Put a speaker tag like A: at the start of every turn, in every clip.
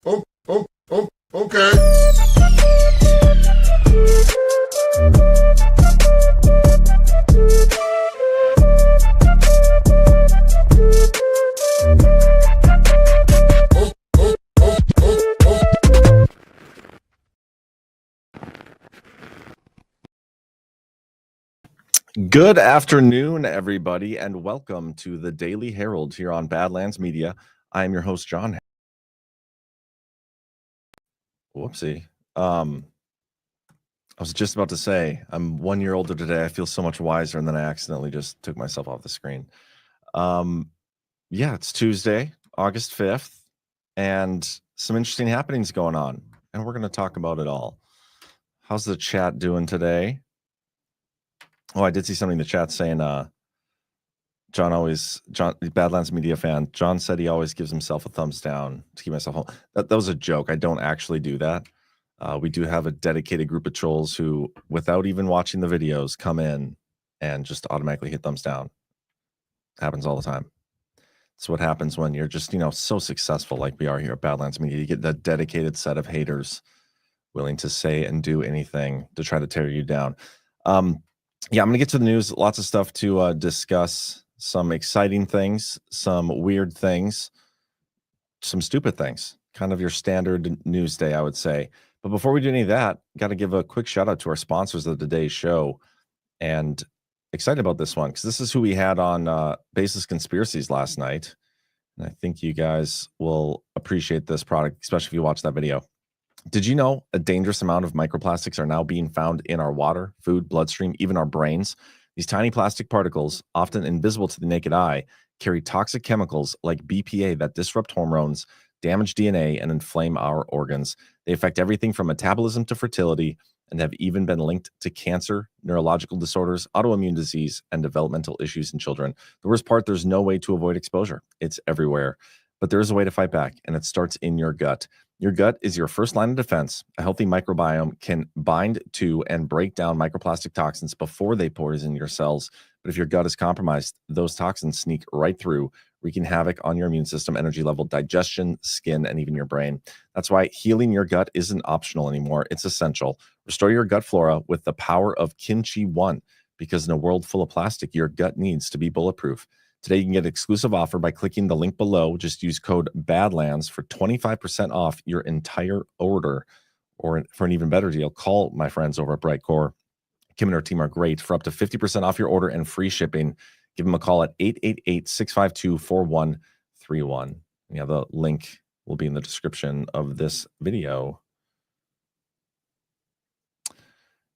A: Okay.
B: Good afternoon, everybody, and welcome to the Daily Herald here on Badlands Media. I am your host, John. Whoopsie. I was just about to say, I'm 1 year older today. I feel so much wiser, and then I accidentally just took myself off the screen. Yeah, it's Tuesday, August 5th, and some interesting happenings going on, and we're going to talk about it all. How's the chat doing today? Oh, I did see something in the chat saying, John, Badlands Media fan. John said he always gives himself a thumbs down to keep myself home. That was a joke. I don't actually do that. We do have a dedicated group of trolls who, without even watching the videos, come in and just automatically hit thumbs down. Happens all the time. It's what happens when you're just, so successful like we are here at Badlands Media. You get that dedicated set of haters willing to say and do anything to try to tear you down. Yeah, I'm going to get to the news. Lots of stuff to discuss. Some exciting things, some weird things, some stupid things. Kind of your standard news day, I would say. But before we do any of that, got to give a quick shout out to our sponsors of today's show. And excited about this one because this is who we had on Baseless Conspiracies last night. And I think you guys will appreciate this product, especially if you watch that video. Did you know a dangerous amount of microplastics are now being found in our water, food, bloodstream, even our brains? These tiny plastic particles, often invisible to the naked eye, carry toxic chemicals like BPA that disrupt hormones, damage DNA, and inflame our organs. They affect everything from metabolism to fertility and have even been linked to cancer, neurological disorders, autoimmune disease, and developmental issues in children. The worst part, there's no way to avoid exposure. It's everywhere. But there is a way to fight back, and it starts in your gut. Your gut is your first line of defense. A healthy microbiome can bind to and break down microplastic toxins before they poison your cells. But if your gut is compromised, those toxins sneak right through, wreaking havoc on your immune system, energy level, digestion, skin, and even your brain. That's why healing your gut isn't optional anymore. It's essential. Restore your gut flora with the power of Kimchi One, because in a world full of plastic, your gut needs to be bulletproof. Today, you can get an exclusive offer by clicking the link below. Just use code BADLANDS for 25% off your entire order. Or for an even better deal, call my friends over at Brightcore. Kim and her team are great for up to 50% off your order and free shipping. Give them a call at 888-652-4131. Yeah, the link will be in the description of this video.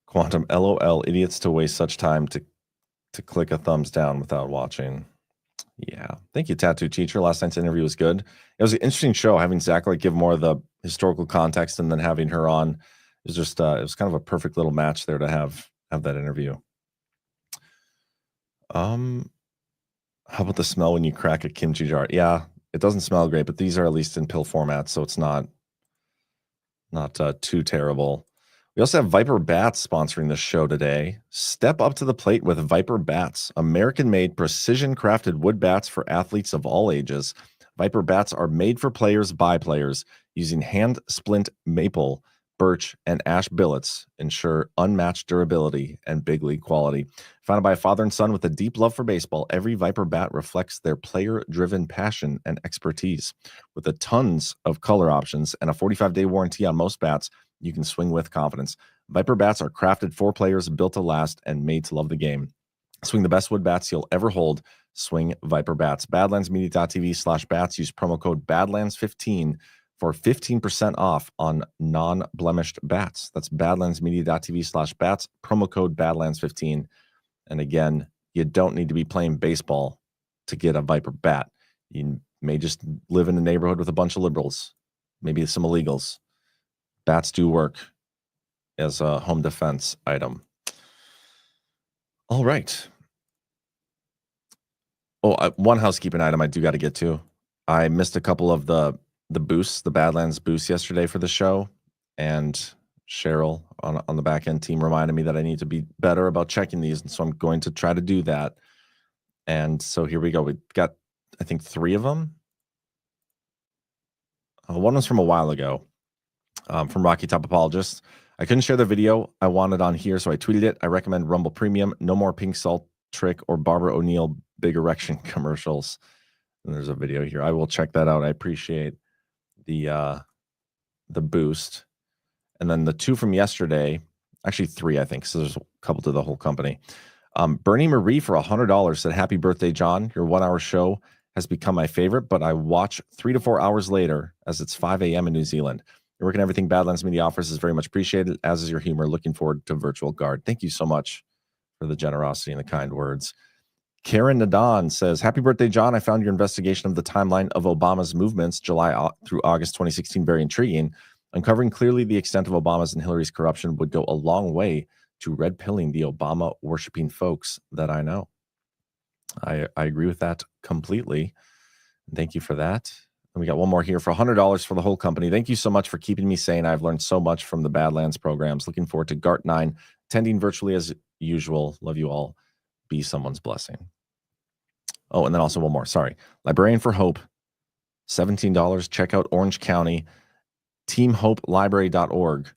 B: Quantum, LOL, idiots to waste such time to click a thumbs down without watching. Yeah. Thank you, Tattoo Teacher. Last night's interview was good. It was an interesting show, having Zach give more of the historical context and then having her on. It was just it was kind of a perfect little match there to have that interview. How about the smell when you crack a kimchi jar? Yeah, it doesn't smell great, but these are at least in pill format, so it's not too terrible. We also have Viper Bats sponsoring this show today. Step up to the plate with Viper Bats, American-made, precision-crafted wood bats for athletes of all ages. Viper Bats are made for players by players, using hand-splint maple, birch, and ash billets, ensure unmatched durability and big league quality. Founded by a father and son with a deep love for baseball, every Viper Bat reflects their player-driven passion and expertise. With tons of color options and a 45-day warranty on most bats, you can swing with confidence. Viper Bats are crafted for players, built to last, and made to love the game. Swing the best wood bats you'll ever hold. Swing Viper Bats. Badlandsmedia.tv/bats. Use promo code BADLANDS15 for 15% off on non-blemished bats. That's badlandsmedia.tv/bats. Promo code BADLANDS15. And again, you don't need to be playing baseball to get a Viper Bat. You may just live in a neighborhood with a bunch of liberals, maybe some illegals. Bats do work as a home defense item. All right. Oh, one housekeeping item I do got to get to. I missed a couple of the boosts, the Badlands boosts yesterday for the show, and Cheryl on the back end team reminded me that I need to be better about checking these, and so I'm going to try to do that. And so here we go. We got, I think, 3 of them. One was from a while ago, from Rocky Top Apologist. I couldn't share the video I wanted on here, so I tweeted it. I recommend Rumble Premium. No more Pink Salt Trick or Barbara O'Neill Big Erection commercials. And there's a video here. I will check that out. I appreciate the boost. And then the two from yesterday, actually three, I think. So there's a couple to the whole company. Bernie Marie for $100 said, "Happy birthday, John. Your 1 hour show has become my favorite, but I watch 3 to 4 hours later as it's 5 a.m. in New Zealand. Your work and everything Badlands Media offers is very much appreciated, as is your humor. Looking forward to Virtual Guard." Thank you so much for the generosity and the kind words. Karen Nadan says, "Happy birthday, John. I found your investigation of the timeline of Obama's movements, July through August 2016, very intriguing. Uncovering clearly the extent of Obama's and Hillary's corruption would go a long way to red pilling the Obama worshiping folks that I know." I agree with that completely. Thank you for that. And we got one more here for $100 for the whole company. "Thank you so much for keeping me sane. I've learned so much from the Badlands programs. Looking forward to GART 9, attending virtually as usual. Love you all. Be someone's blessing." Oh, and then also one more. Sorry. Librarian for Hope, $17. Check out Orange County, teamhopelibrary.org.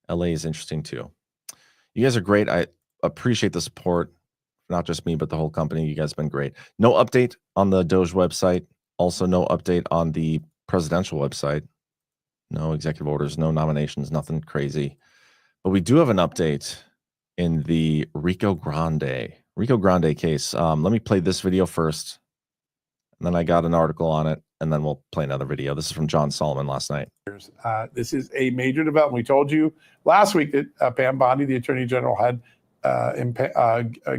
B: LA is interesting too. You guys are great. I appreciate the support. Not just me, but the whole company. You guys have been great. No update on the Doge website. Also, no update on the presidential website. No executive orders, no nominations, nothing crazy. But we do have an update in the Rico Grande case. Let me play this video first. And then I got an article on it, and then we'll play another video. This is from John Solomon last night.
A: This is a major development. We told you last week that Pam Bondi, the Attorney General, had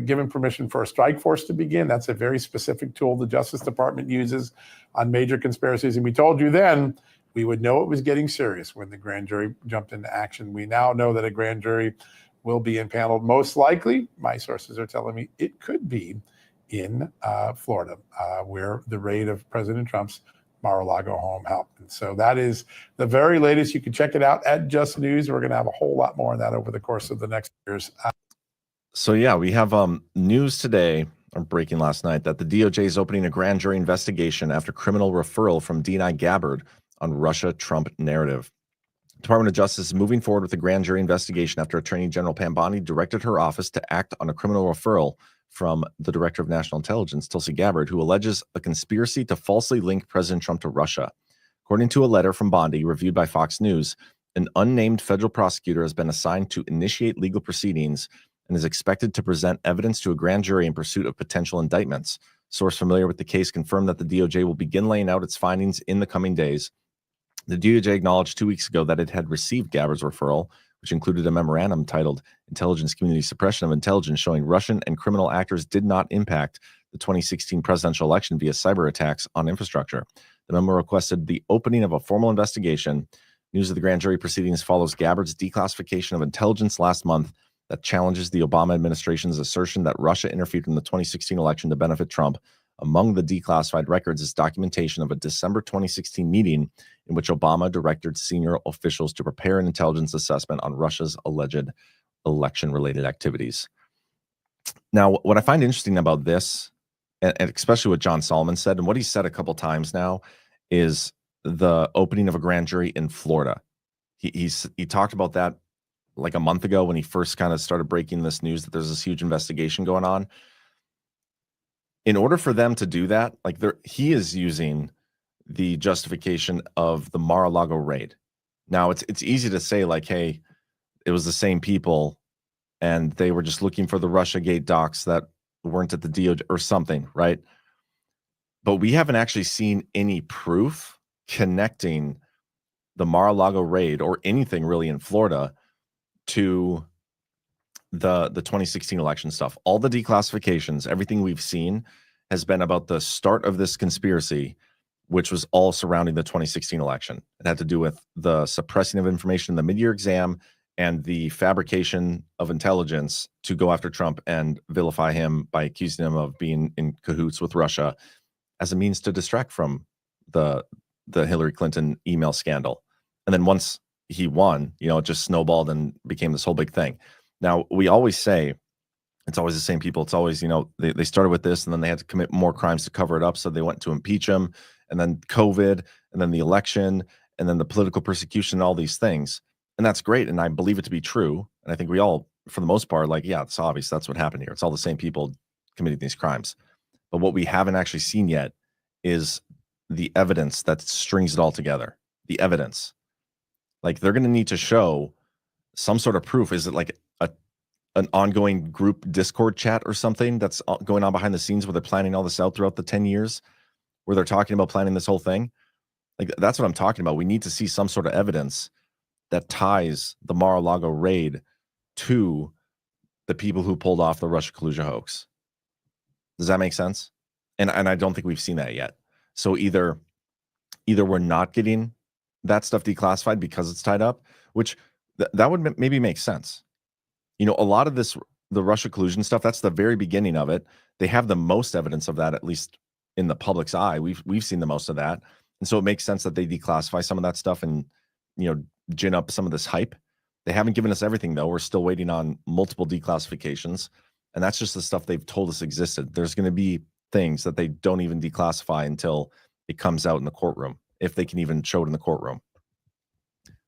A: given permission for a strike force to begin. That's a very specific tool the Justice Department uses on major conspiracies. And we told you then we would know it was getting serious when the grand jury jumped into action. We now know that a grand jury will be impaneled. Most likely, my sources are telling me, it could be in Florida, where the raid of President Trump's Mar-a-Lago home happened. So that is the very latest. You can check it out at Just News. We're going to have a whole lot more on that over the course of the next years.
B: So yeah, we have news today, or breaking last night, that the DOJ is opening a grand jury investigation after criminal referral from D&I Gabbard on Russia-Trump narrative. Department of Justice is moving forward with a grand jury investigation after Attorney General Pam Bondi directed her office to act on a criminal referral from the Director of National Intelligence, Tulsi Gabbard, who alleges a conspiracy to falsely link President Trump to Russia. According to a letter from Bondi reviewed by Fox News, an unnamed federal prosecutor has been assigned to initiate legal proceedings and is expected to present evidence to a grand jury in pursuit of potential indictments. Source familiar with the case confirmed that the DOJ will begin laying out its findings in the coming days. The DOJ acknowledged 2 weeks ago that it had received Gabbard's referral, which included a memorandum titled Intelligence Community Suppression of Intelligence, showing Russian and criminal actors did not impact the 2016 presidential election via cyber attacks on infrastructure. The memo requested the opening of a formal investigation. News of the grand jury proceedings follows Gabbard's declassification of intelligence last month that challenges the Obama administration's assertion that Russia interfered in the 2016 election to benefit Trump. Among the declassified records is documentation of a December 2016 meeting in which Obama directed senior officials to prepare an intelligence assessment on Russia's alleged election-related activities. Now, what I find interesting about this, and especially what John Solomon said, and what he said a couple times now, is the opening of a grand jury in Florida. He talked about that like a month ago when he first kind of started breaking this news that there's this huge investigation going on. In order for them to do that, like he is using the justification of the Mar-a-Lago raid. Now, it's easy to say like, hey, it was the same people and they were just looking for the Russiagate docs that weren't at the DOJ or something, right? But we haven't actually seen any proof connecting the Mar-a-Lago raid or anything really in Florida to the 2016 election stuff. All the declassifications, everything we've seen has been about the start of this conspiracy, which was all surrounding the 2016 election. It had to do with the suppressing of information in the mid-year exam and the fabrication of intelligence to go after Trump and vilify him by accusing him of being in cahoots with Russia as a means to distract from the Hillary Clinton email scandal. And then once he won, it just snowballed and became this whole big thing. Now, we always say it's always the same people. It's always, they started with this and then they had to commit more crimes to cover it up. So they went to impeach him, and then COVID, and then the election, and then the political persecution and all these things. And that's great. And I believe it to be true. And I think we all, for the most part, like, yeah, it's obvious that's what happened here. It's all the same people committing these crimes. But what we haven't actually seen yet is the evidence that strings it all together. The evidence. Like, they're going to need to show some sort of proof. Is it like an ongoing group Discord chat or something that's going on behind the scenes where they're planning all this out throughout the 10 years, where they're talking about planning this whole thing? Like, that's what I'm talking about. We need to see some sort of evidence that ties the Mar-a-Lago raid to the people who pulled off the Russia collusion hoax. Does that make sense? And I don't think we've seen that yet. So either we're not getting that stuff declassified because it's tied up, which that would maybe make sense. You know, a lot of this, the Russia collusion stuff, that's the very beginning of it. They have the most evidence of that, at least in the public's eye. We've seen the most of that. And so it makes sense that they declassify some of that stuff and, you know, gin up some of this hype. They haven't given us everything, though. We're still waiting on multiple declassifications. And that's just the stuff they've told us existed. There's going to be things that they don't even declassify until it comes out in the courtroom, if they can even show it in the courtroom.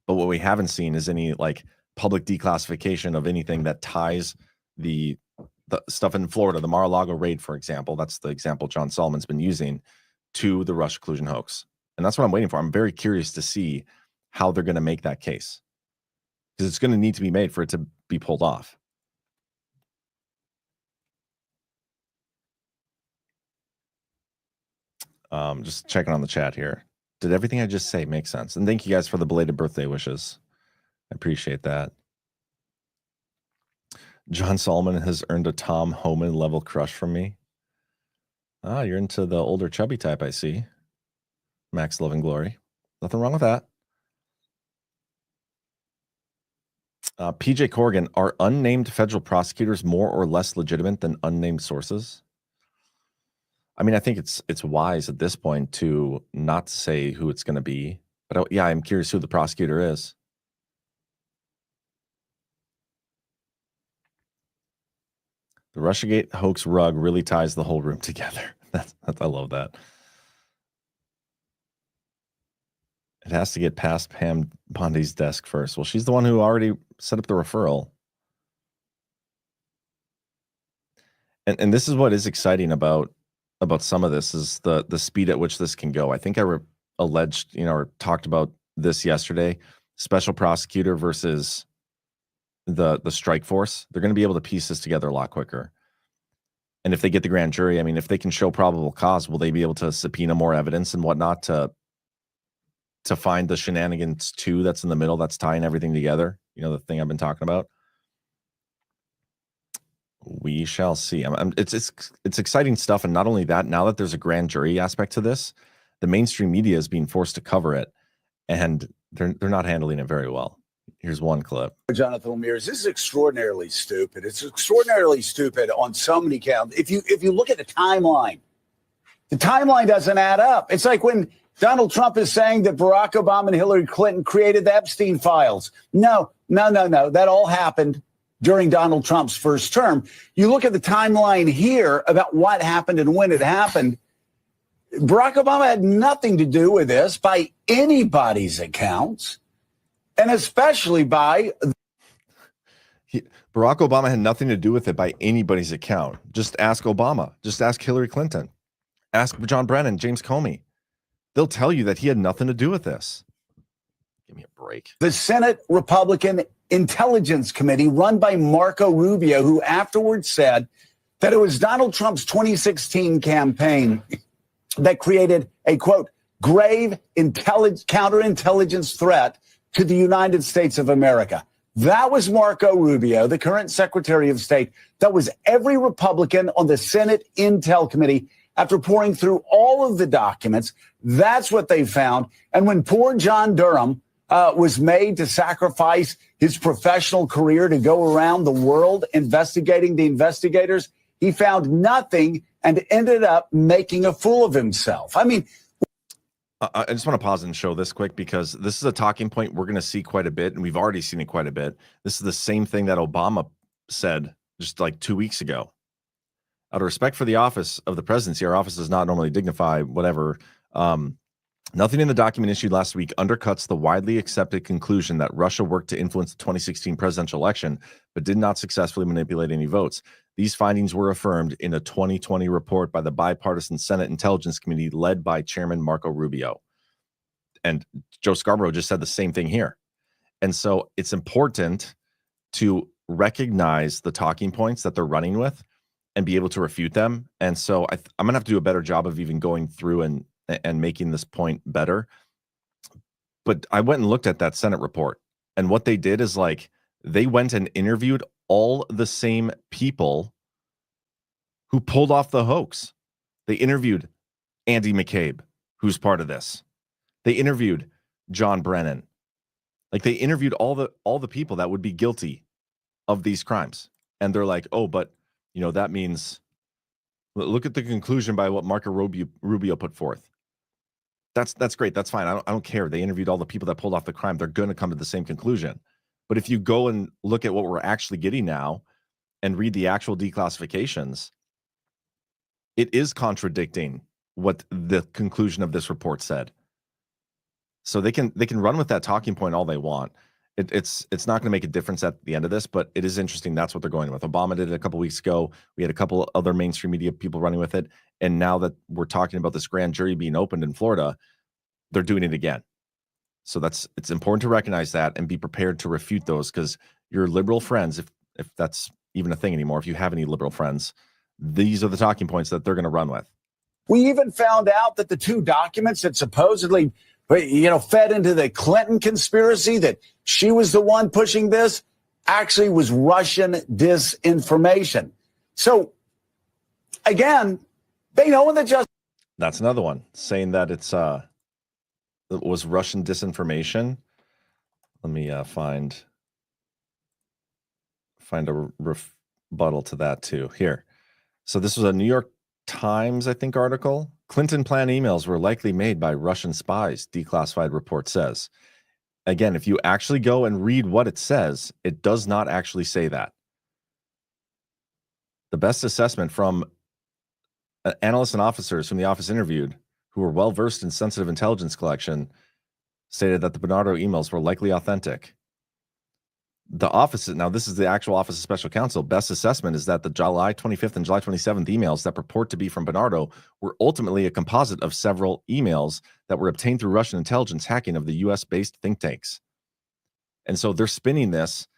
B: But what we haven't seen is any like public declassification of anything that ties the stuff in Florida, the Mar-a-Lago raid, for example. That's the example John Solomon's been using, to the Russia collusion hoax. And that's what I'm waiting for. I'm very curious to see how they're going to make that case, because it's going to need to be made for it to be pulled off. Just checking on the chat here. Did everything I just say make sense? And thank you guys for the belated birthday wishes. I appreciate that. John Solomon has earned a Tom Homan level crush from me. Ah, you're into the older chubby type, I see. Max Love and Glory. Nothing wrong with that. PJ Corrigan, are unnamed federal prosecutors more or less legitimate than unnamed sources? I mean, I think it's wise at this point to not say who it's going to be. But yeah, I'm curious who the prosecutor is. The Russiagate hoax rug really ties the whole room together. I love that. It has to get past Pam Bondi's desk first. Well, she's the one who already set up the referral. And this is what is exciting about some of this, is the speed at which this can go. I think I alleged, or talked about this yesterday. Special prosecutor versus the strike force. They're going to be able to piece this together a lot quicker. And if they get the grand jury, I mean, if they can show probable cause, will they be able to subpoena more evidence and whatnot to find the shenanigans too that's in the middle, that's tying everything together? The thing I've been talking about. We shall see. It's exciting stuff. And not only that, now that there's a grand jury aspect to this, the mainstream media is being forced to cover it, and they're not handling it very well. Here's one clip.
C: Jonathan Ramirez, this is extraordinarily stupid. It's extraordinarily stupid on so many counts. If you look at the timeline doesn't add up. It's like when Donald Trump is saying that Barack Obama and Hillary Clinton created the Epstein files. No. That all happened during Donald Trump's first term. You look at the timeline here about what happened and when it happened. Barack Obama had nothing to do with this by anybody's accounts, and especially by...
B: Barack Obama had nothing to do with it by anybody's account. Just ask Obama. Just ask Hillary Clinton. Ask John Brennan, James Comey. They'll tell you that he had nothing to do with this. Give me a break.
C: The Senate Republican Intelligence Committee, run by Marco Rubio, who afterwards said that it was Donald Trump's 2016 campaign that created a, quote, grave counterintelligence threat to the United States of America. That was Marco Rubio, the current Secretary of State. That was every Republican on the Senate Intel Committee. After pouring through all of the documents, that's what they found. And when poor John Durham was made to sacrifice his professional career to go around the world investigating the investigators, he found nothing and ended up making a fool of himself. I mean,
B: I just want to pause and show this quick, because this is a talking point we're going to see quite a bit, and we've already seen it quite a bit. This is the same thing that Obama said just like 2 weeks ago. Out of respect for the office of the presidency, our office does not normally dignify whatever Nothing in the document issued last week undercuts the widely accepted conclusion that Russia worked to influence the 2016 presidential election, but did not successfully manipulate any votes. These findings were affirmed in a 2020 report by the bipartisan Senate Intelligence Committee led by Chairman Marco Rubio. And Joe Scarborough just said the same thing here. And so it's important to recognize the talking points that they're running with and be able to refute them. And so I'm going to have to do a better job of even going through and making this point better. But I went and looked at that Senate report, and what they did is like they went and interviewed all the same people who pulled off the hoax. They interviewed Andy McCabe, who's part of this. They interviewed John Brennan. Like they interviewed all the people that would be guilty of these crimes. And they're like, oh, but you know, that means look at the conclusion by what Marco Rubio put forth. That's great. That's fine. I don't care. They interviewed all the people that pulled off the crime. They're going to come to the same conclusion. But if you go and look at what we're actually getting now and read the actual declassifications, it is contradicting what the conclusion of this report said. So they can run with that talking point all they want. It's not going to make a difference at the end of this, but it is interesting. That's what they're going with. Obama did it a couple weeks ago. We had a couple other mainstream media people running with it. And now that we're talking about this grand jury being opened in Florida, they're doing it again. So it's important to recognize that and be prepared to refute those, because your liberal friends, if that's even a thing anymore, if you have any liberal friends, these are the talking points that they're going to run with.
C: We even found out that the two documents that supposedly, fed into the Clinton conspiracy, that she was the one pushing this, actually was Russian disinformation. So, again, they know in the justice.
B: That's another one saying that it was Russian disinformation. Let me find a rebuttal to that too. Here. So this was a New York Times, I think, article. Clinton plan emails were likely made by Russian spies, declassified report says. Again, if you actually go and read what it says, it does not actually say that. The best assessment from analysts and officers from the office interviewed, who were well-versed in sensitive intelligence collection, stated that the Bernardo emails were likely authentic. The office, now this is the actual Office of Special Counsel, best assessment is that the July 25th and July 27th emails that purport to be from Bernardo were ultimately a composite of several emails that were obtained through Russian intelligence hacking of the US-based think tanks. And so they're spinning this,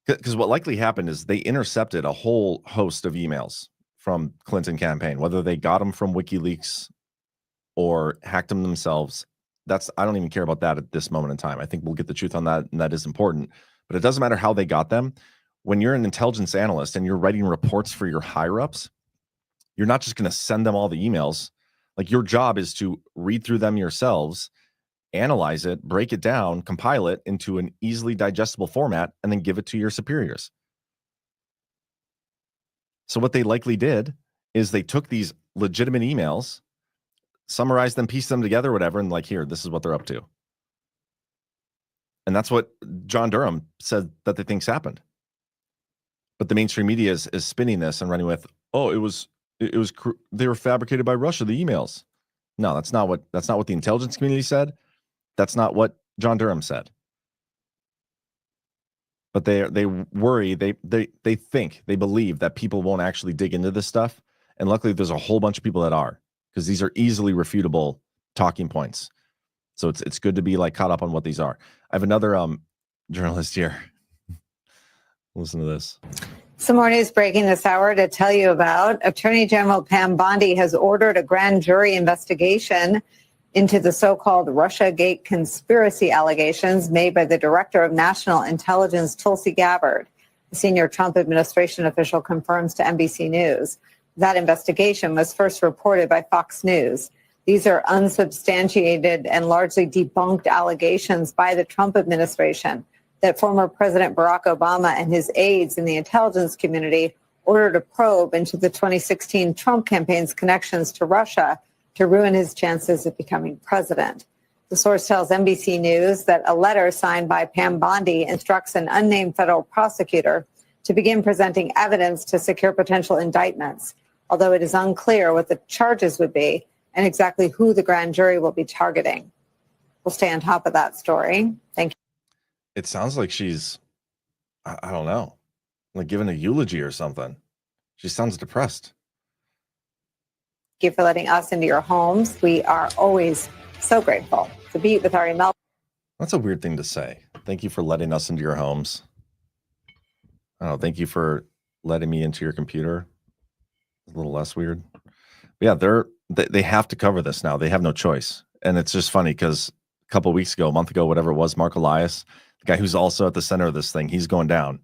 B: because what likely happened is they intercepted a whole host of emails from Clinton campaign, whether they got them from WikiLeaks or hacked them themselves. I don't even care about that at this moment in time. I think we'll get the truth on that, and that is important. But it doesn't matter how they got them. When you're an intelligence analyst and you're writing reports for your higher-ups, you're not just going to send them all the emails. Like, your job is to read through them yourselves, analyze it, break it down, compile it into an easily digestible format, and then give it to your superiors. So what they likely did is they took these legitimate emails, summarized them, pieced them together, whatever, and like, here, this is what they're up to. And that's what John Durham said that they think's happened. But the mainstream media is spinning this and running with, oh, they were fabricated by Russia, the emails. No, that's not what the intelligence community said. That's not what John Durham said. But they worry, they think, they believe that people won't actually dig into this stuff. And luckily there's a whole bunch of people that are, because these are easily refutable talking points. So it's good to be like caught up on what these are. I have another journalist here. Listen to this.
D: Some more news breaking this hour to tell you about. Attorney General Pam Bondi has ordered a grand jury investigation into the so-called Russiagate conspiracy allegations made by the Director of National Intelligence, Tulsi Gabbard. A senior Trump administration official confirms to NBC News. That investigation was first reported by Fox News. These are unsubstantiated and largely debunked allegations by the Trump administration that former President Barack Obama and his aides in the intelligence community ordered a probe into the 2016 Trump campaign's connections to Russia to ruin his chances of becoming president. The source tells NBC News that a letter signed by Pam Bondi instructs an unnamed federal prosecutor to begin presenting evidence to secure potential indictments. Although it is unclear what the charges would be, and exactly who the grand jury will be targeting. We'll stay on top of that story. Thank you.
B: It sounds like she's, I don't know, like giving a eulogy or something. She sounds depressed.
D: Thank you for letting us into your homes. We are always so grateful to be with our email.
B: That's a weird thing to say. Thank you for letting us into your homes. I don't know. Thank you for letting me into your computer. A little less weird. But yeah, they have to cover this now. They have no choice. And it's just funny because a couple of weeks ago, a month ago, whatever it was, Mark Elias, the guy who's also at the center of this thing, he's going down.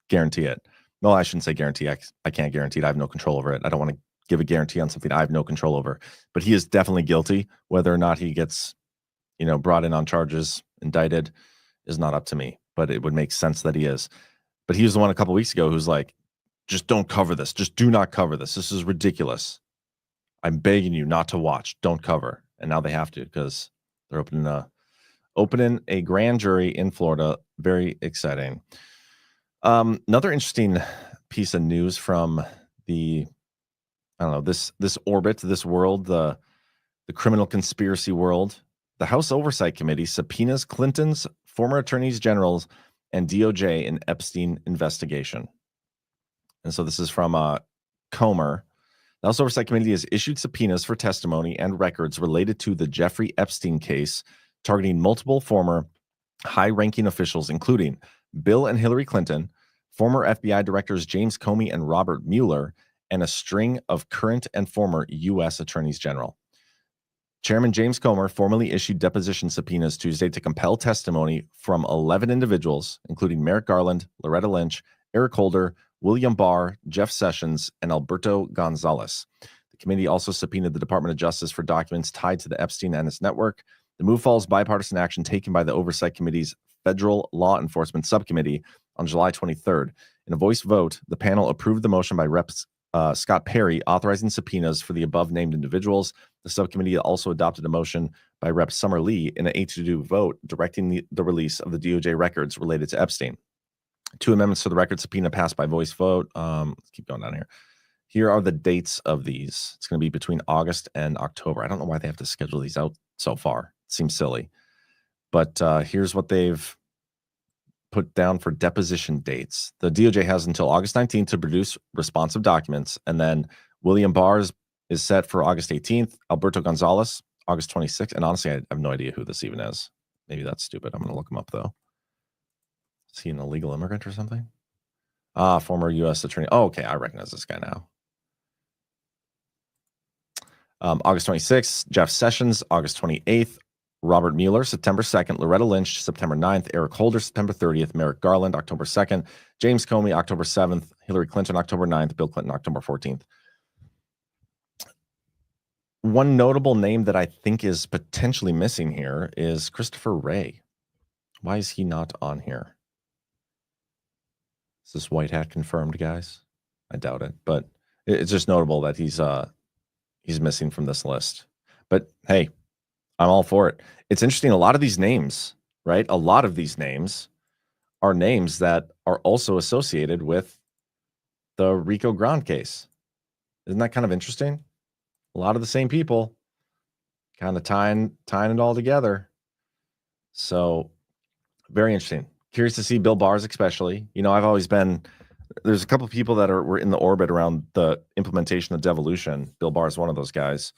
B: Guarantee it. No, I shouldn't say guarantee. I can't guarantee it. I have no control over it. I don't want to give a guarantee on something I have no control over. But he is definitely guilty. Whether or not he gets, brought in on charges, indicted, is not up to me. But it would make sense that he is. But he was the one a couple of weeks ago who's like, just don't cover this. Just do not cover this. This is ridiculous. I'm begging you not to watch. Don't cover. And now they have to because they're opening a grand jury in Florida. Very exciting. Another interesting piece of news from this orbit, this world, the criminal conspiracy world. The House Oversight Committee subpoenas Clinton's former attorneys generals and DOJ in Epstein investigation. And so this is from Comer. The House Oversight Committee has issued subpoenas for testimony and records related to the Jeffrey Epstein case, targeting multiple former high-ranking officials, including Bill and Hillary Clinton, former FBI directors James Comey and Robert Mueller, and a string of current and former U.S. attorneys general. Chairman James Comer formally issued deposition subpoenas Tuesday to compel testimony from 11 individuals, including Merrick Garland, Loretta Lynch, Eric Holder, William Barr, Jeff Sessions, and Alberto Gonzalez. The committee also subpoenaed the Department of Justice for documents tied to the Epstein and his network. The move follows bipartisan action taken by the Oversight Committee's Federal Law Enforcement Subcommittee on July 23rd. In a voice vote, the panel approved the motion by Reps Scott Perry authorizing subpoenas for the above-named individuals. The subcommittee also adopted a motion by Rep. Summer Lee in an 8-2 vote directing the release of the DOJ records related to Epstein. 2 amendments to the record subpoena passed by voice vote. Let's keep going down here. Here are the dates of these. It's going to be between August and October. I don't know why they have to schedule these out so far. It seems silly. But here's what they've put down for deposition dates. The DOJ has until August 19th to produce responsive documents. And then William Barr is set for August 18th. Alberto Gonzalez, August 26th. And honestly, I have no idea who this even is. Maybe that's stupid. I'm going to look him up, though. Is he an illegal immigrant or something? Former U.S. attorney. Oh, okay. I recognize this guy now. August 26th, Jeff Sessions. August 28th, Robert Mueller. September 2nd, Loretta Lynch. September 9th, Eric Holder. September 30th, Merrick Garland. October 2nd, James Comey. October 7th, Hillary Clinton. October 9th, Bill Clinton. October 14th. One notable name that I think is potentially missing here is Christopher Wray. Why is he not on here? Is this white hat confirmed, guys? I doubt it, but it's just notable that he's missing from this list. But hey, I'm all for it. It's interesting. A lot of these names, right? A lot of these names are names that are also associated with the Rico Grande case. Isn't that kind of interesting? A lot of the same people kind of tying it all together. So very interesting. Curious to see Bill Barr's especially. I've always been, there's a couple of people that were in the orbit around the implementation of devolution. Bill Barr is one of those guys.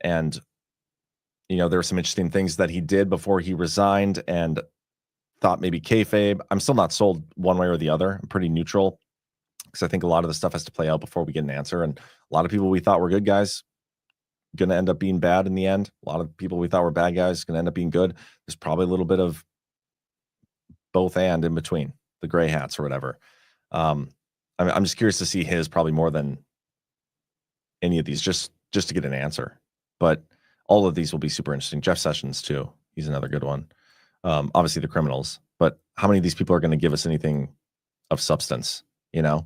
B: And, there were some interesting things that he did before he resigned and thought maybe kayfabe. I'm still not sold one way or the other. I'm pretty neutral because I think a lot of the stuff has to play out before we get an answer. And a lot of people we thought were good guys going to end up being bad in the end. A lot of people we thought were bad guys going to end up being good. There's probably a little bit of both and in between, the gray hats or whatever. I'm just curious to see his probably more than any of these, just to get an answer. But all of these will be super interesting. Jeff Sessions too. He's another good one. Obviously the criminals, but how many of these people are going to give us anything of substance? The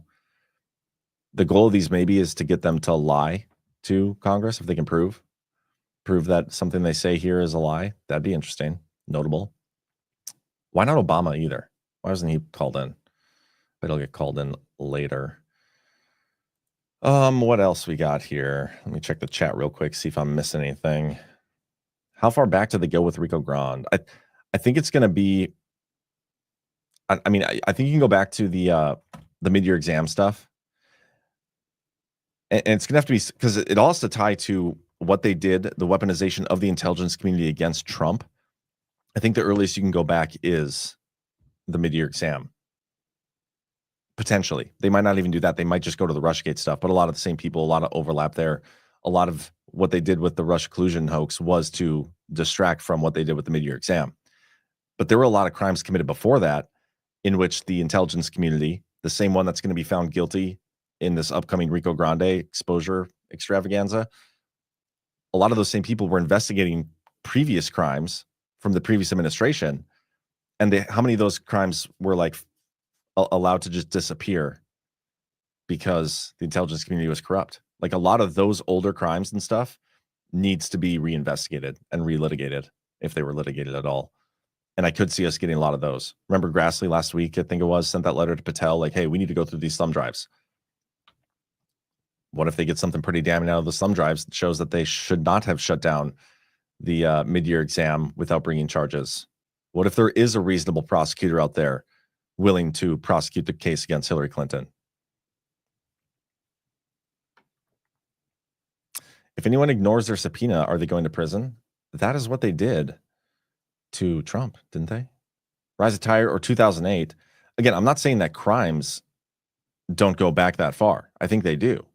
B: goal of these maybe is to get them to lie to Congress if they can prove that something they say here is a lie. That'd be interesting, notable. Why not Obama either? Why wasn't he called in? But he'll get called in later. What else we got here? Let me check the chat real quick, see if I'm missing anything. How far back did they go with Rico Grande? I think it's going to be. I think you can go back to the mid-year exam stuff, and it's going to have to be because it all has to tie to what they did, the weaponization of the intelligence community against Trump. I think the earliest you can go back is the mid-year exam. Potentially. They might not even do that. They might just go to the Russiagate stuff, but a lot of the same people, a lot of overlap there. A lot of what they did with the Russia collusion hoax was to distract from what they did with the mid-year exam. But there were a lot of crimes committed before that in which the intelligence community, the same one that's going to be found guilty in this upcoming Rico Grande exposure extravaganza, a lot of those same people were investigating previous crimes from the previous administration. And how many of those crimes were like allowed to just disappear because the intelligence community was corrupt? Like a lot of those older crimes and stuff needs to be reinvestigated and relitigated if they were litigated at all. And I could see us getting a lot of those. Remember Grassley last week, I think it was, sent that letter to Patel like, hey, we need to go through these thumb drives. What if they get something pretty damning out of the thumb drives that shows that they should not have shut down the mid-year exam without bringing charges? What if there is a reasonable prosecutor out there willing to prosecute the case against Hillary Clinton? If anyone ignores their subpoena, are they going to prison? That is what they did to Trump, didn't they? Rise of Tire or 2008. Again, I'm not saying that crimes don't go back that far. I think they do.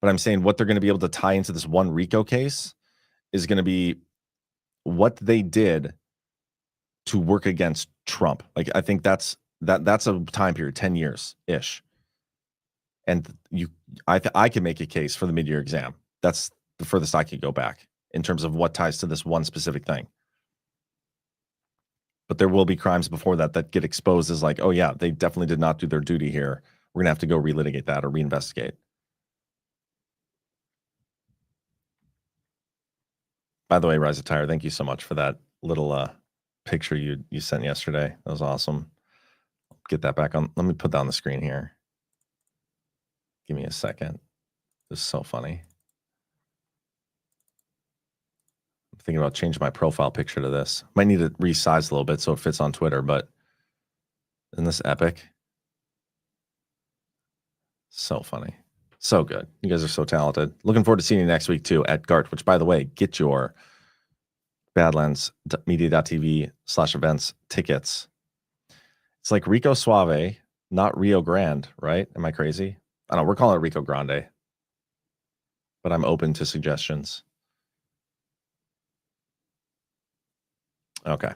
B: But I'm saying what they're going to be able to tie into this one Rico case is going to be what they did to work against Trump. Like, I think that's a time period, 10 years ish. And I can make a case for the mid-year exam. That's the furthest I could go back in terms of what ties to this one specific thing. But there will be crimes before that get exposed as like, oh yeah, they definitely did not do their duty here. We're going to have to go relitigate that or reinvestigate. By the way, Rise of Tire, thank you so much for that little picture you sent yesterday. That was awesome. Get that back on. Let me put that on the screen here. Give me a second. This is so funny. I'm thinking about changing my profile picture to this. Might need to resize a little bit so it fits on Twitter, but isn't this epic? So funny. So good. You guys are so talented. Looking forward to seeing you next week too at GART, which by the way, get your badlandsmedia.tv/events tickets. It's like Rico Suave, not Rio Grande, right? Am I crazy? I don't know. We're calling it Rico Grande, but I'm open to suggestions. Okay.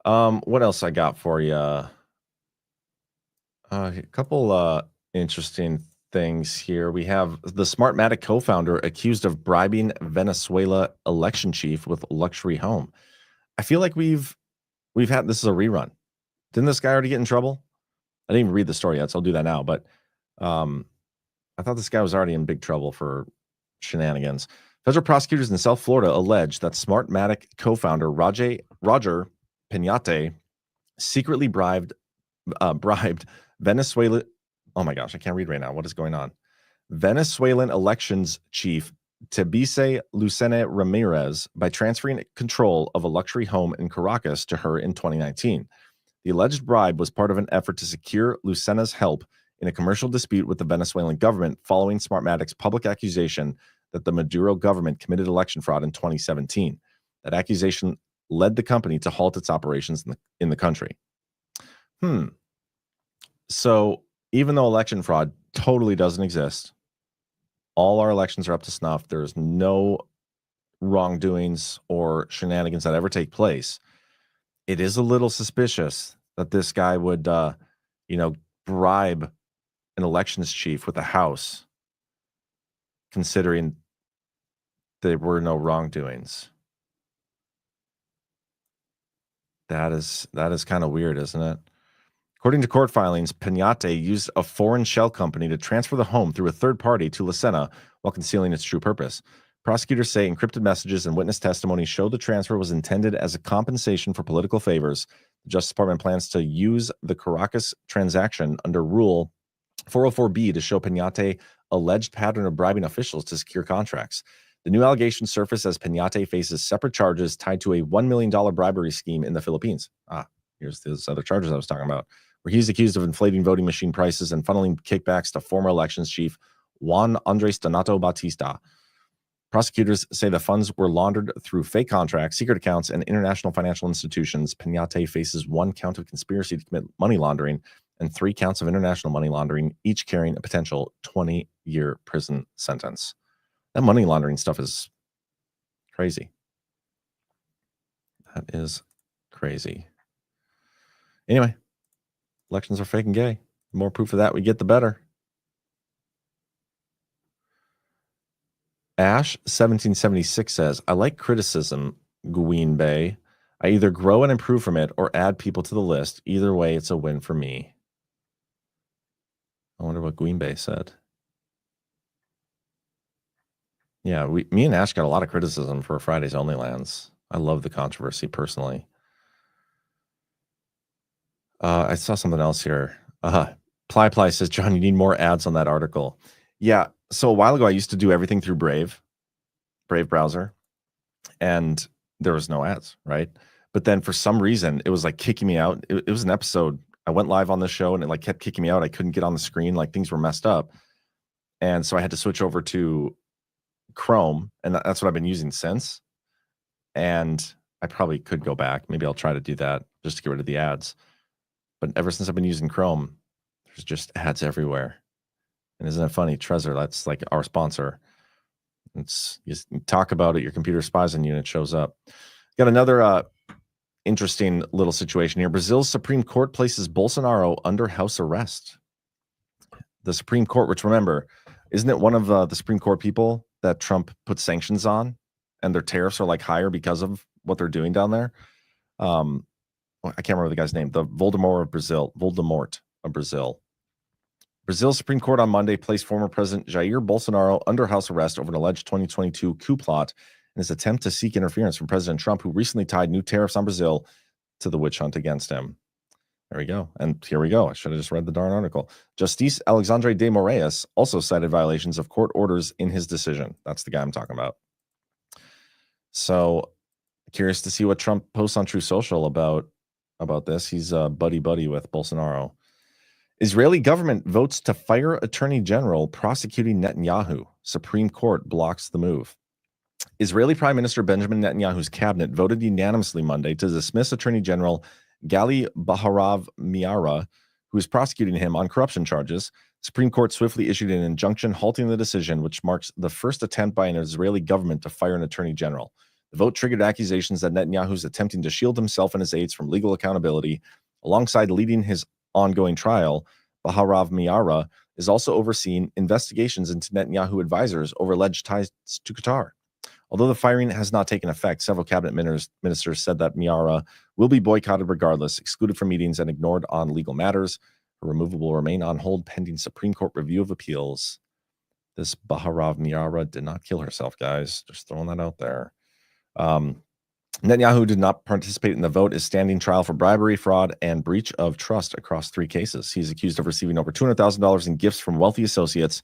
B: What else I got for you? A couple interesting things here. We have the Smartmatic co-founder accused of bribing Venezuela election chief with luxury home. I feel like we've had, this is a rerun. Didn't this guy already get in trouble? I didn't even read the story yet, so I'll do that now. But I thought this guy was already in big trouble for shenanigans. Federal prosecutors in South Florida allege that Smartmatic co-founder Roger Pinate secretly bribed Venezuela. Oh my gosh, I can't read right now. What is going on? Venezuelan elections chief Tebise Lucena Ramirez by transferring control of a luxury home in Caracas to her in 2019. The alleged bribe was part of an effort to secure Lucena's help in a commercial dispute with the Venezuelan government following Smartmatic's public accusation that the Maduro government committed election fraud in 2017. That accusation led the company to halt its operations in the country. So even though election fraud totally doesn't exist, all our elections are up to snuff, there's no wrongdoings or shenanigans that ever take place, it is a little suspicious that this guy would, bribe an elections chief with a house, considering there were no wrongdoings. That is kind of weird, isn't it? According to court filings, Pinate used a foreign shell company to transfer the home through a third party to Lucena while concealing its true purpose. Prosecutors say encrypted messages and witness testimony show the transfer was intended as a compensation for political favors. The Justice Department plans to use the Caracas transaction under Rule 404B to show Pinate alleged pattern of bribing officials to secure contracts. The new allegations surface as Pinate faces separate charges tied to a $1 million bribery scheme in the Philippines. Here's those other charges I was talking about, where he's accused of inflating voting machine prices and funneling kickbacks to former elections chief Juan Andres Donato Bautista. Prosecutors say the funds were laundered through fake contracts, secret accounts, and international financial institutions. Pinate faces 1 count of conspiracy to commit money laundering and 3 counts of international money laundering, each carrying a potential 20-year prison sentence. That money laundering stuff is crazy. That is crazy. Anyway, elections are fake and gay. The more proof of that we get, the better. Ash 1776 says, I like criticism, Gween Bay. I either grow and improve from it or add people to the list. Either way, it's a win for me. I wonder what Gween Bay said. Yeah, me and Ash got a lot of criticism for Friday's Only Lands. I love the controversy personally. I saw something else here. Ply says, John, you need more ads on that article. Yeah, so a while ago, I used to do everything through Brave browser, and there was no ads, right? But then for some reason, it was like kicking me out. It was an episode. I went live on the show, and it like kept kicking me out. I couldn't get on the screen. Like things were messed up. And so I had to switch over to Chrome, and that's what I've been using since. And I probably could go back. Maybe I'll try to do that just to get rid of the ads. But ever since I've been using Chrome, there's just ads everywhere. And isn't it funny? Trezor, that's like our sponsor. It's you talk about it, your computer spies on you, and it shows up. Got another interesting little situation here. Brazil's Supreme Court places Bolsonaro under house arrest. The Supreme Court, which remember, isn't it one of the Supreme Court people that Trump put sanctions on, and their tariffs are like higher because of what they're doing down there? I can't remember the guy's name. The Voldemort of Brazil. Brazil's Supreme Court on Monday placed former President Jair Bolsonaro under house arrest over an alleged 2022 coup plot in his attempt to seek interference from President Trump, who recently tied new tariffs on Brazil to the witch hunt against him. There we go. And here we go. I should have just read the darn article. Justice Alexandre de Moraes also cited violations of court orders in his decision. That's the guy I'm talking about. So curious to see what Trump posts on True Social about this. He's buddy with Bolsonaro. Israeli government votes to fire Attorney General prosecuting Netanyahu. Supreme Court blocks the move. Israeli Prime Minister Benjamin Netanyahu's cabinet voted unanimously Monday to dismiss Attorney General Gali Baharav Miara, who is prosecuting him on corruption charges. Supreme Court swiftly issued an injunction halting the decision, which marks the first attempt by an Israeli government to fire an attorney general. The vote triggered accusations that Netanyahu is attempting to shield himself and his aides from legal accountability. Alongside leading his ongoing trial, Baharav Miara is also overseeing investigations into Netanyahu advisors over alleged ties to Qatar. Although the firing has not taken effect, several cabinet ministers said that Miara will be boycotted regardless, excluded from meetings, and ignored on legal matters. Her removal will remain on hold pending Supreme Court review of appeals. This Baharav Miara did not kill herself, guys. Just throwing that out there. Netanyahu did not participate in the vote, is standing trial for bribery, fraud, and breach of trust across 3 cases. He's accused of receiving over $200,000 in gifts from wealthy associates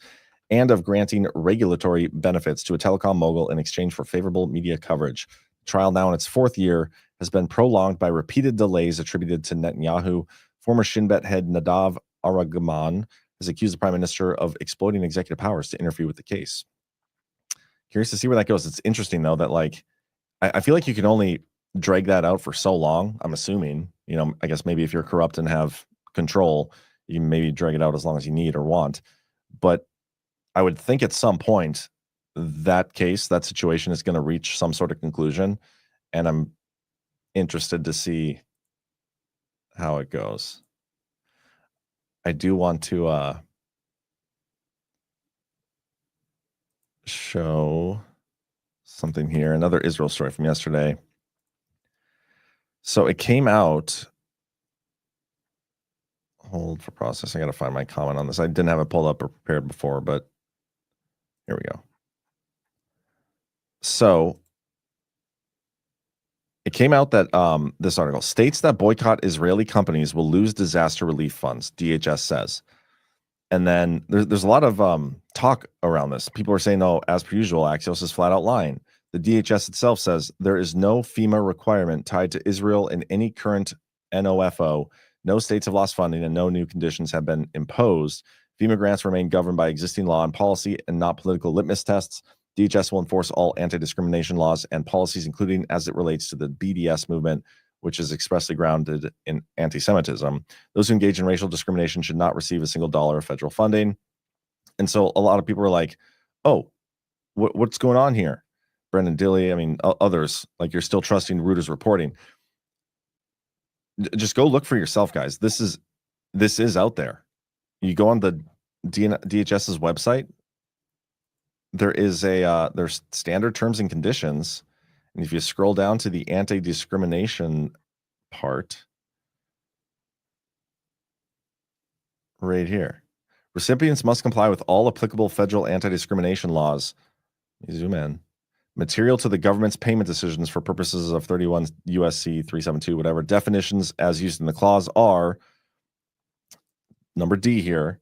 B: and of granting regulatory benefits to a telecom mogul in exchange for favorable media coverage. The trial, now in its 4th year, has been prolonged by repeated delays attributed to Netanyahu. Former Shin Bet head Nadav Aragaman has accused the prime minister of exploiting executive powers to interfere with the case. Curious to see where that goes. It's interesting, though, that I feel like you can only drag that out for so long. I'm assuming, I guess maybe if you're corrupt and have control, you can maybe drag it out as long as you need or want. But I would think at some point that situation is going to reach some sort of conclusion. And I'm interested to see how it goes. I do want to show something here. Another Israel story from yesterday. So it came out. Hold for processing. I got to find my comment on this. I didn't have it pulled up or prepared before, but here we go. So it came out that this article states that boycott Israeli companies will lose disaster relief funds, DHS says. And then there's a lot of talk around this. People are saying, no, as per usual, Axios is flat out lying. The DHS itself says there is no FEMA requirement tied to Israel in any current NOFO. No states have lost funding and no new conditions have been imposed. FEMA grants remain governed by existing law and policy and not political litmus tests. DHS will enforce all anti-discrimination laws and policies, including as it relates to the BDS movement, which is expressly grounded in anti-Semitism. Those who engage in racial discrimination should not receive a single dollar of federal funding. And so a lot of people are like, oh, what's going on here? Brendan Dilley, I mean, others, like, you're still trusting Reuters reporting. Just go look for yourself, guys. This is out there. You go on the DHS's website. There's standard terms and conditions. And if you scroll down to the anti-discrimination part, right here, recipients must comply with all applicable federal anti-discrimination laws. Let me zoom in. Material to the government's payment decisions for purposes of 31 USC 372, whatever. Definitions as used in the clause are, number D here,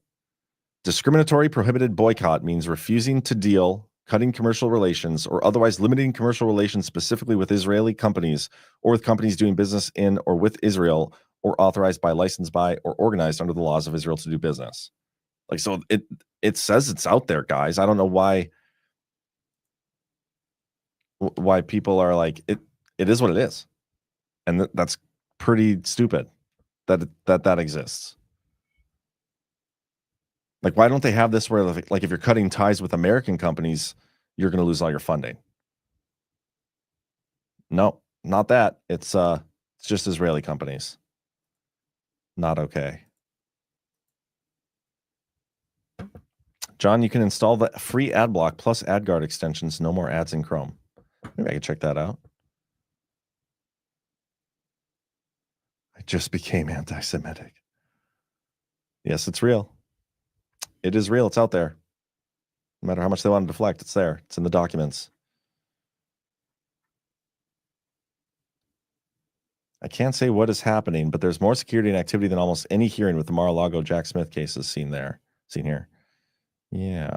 B: discriminatory prohibited boycott means refusing to deal, cutting commercial relations, or otherwise limiting commercial relations specifically with Israeli companies or with companies doing business in or with Israel or authorized by, licensed by, or organized under the laws of Israel to do business. Like, so it says it's out there, guys. I don't know why people are like, it is what it is. And that's pretty stupid that exists. Like, why don't they have this where, like, if you're cutting ties with American companies, you're going to lose all your funding? No, not that. It's just Israeli companies. Not okay. John, you can install the free ad block plus ad guard extensions. No more ads in Chrome. Maybe I could check that out. I just became anti-Semitic. Yes, it's real. It is real. It's out there. No matter how much they want to deflect, it's there. It's in the documents. I can't say what is happening, but there's more security and activity than almost any hearing with the Mar-a-Lago Jack Smith cases seen here. Yeah.